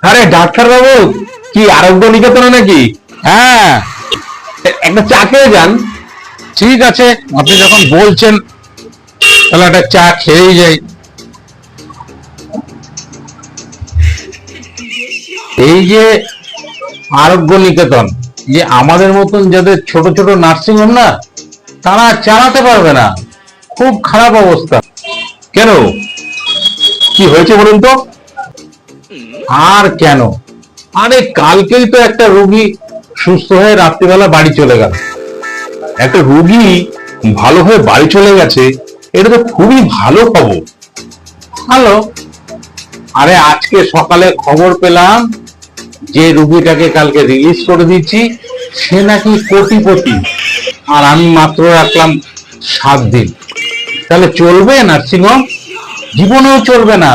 আরে ডাক্তার বাবু, কি আরোগ্য নিকেতনে নাকি? হ্যাঁ, একটা চা খেয়ে যান। ঠিক আছে, আপনি যখন বলছেন তাহলে একটা চা খেয়েই যাই। এই যে আরোগ্য নিকেতন, যে আমাদের মতন যাদের ছোট ছোট নার্সিং হোম না, তারা চালাতে পারবে না, খুব খারাপ অবস্থা। কেন, কি হয়েছে বলুন তো? আর কেন, আরে কালকেই তো একটা রোগী সুস্থ হয়ে রাত্রিবেলা বাড়ি চলে গেল। একটা রোগী ভালো হয়ে বাড়ি চলে গেছে, এটা তো খুবই ভালো খবর। হ্যালো, আরে আজকে সকালে খবর পেলাম যে রোগীটাকে কালকে রিলিজ করে দিচ্ছি, সে নাকি কোটিপতি, আর আমি মাত্র রাখলাম 7 দিন। তাহলে চলবে নার্সিংহোম? জীবনেও চলবে না।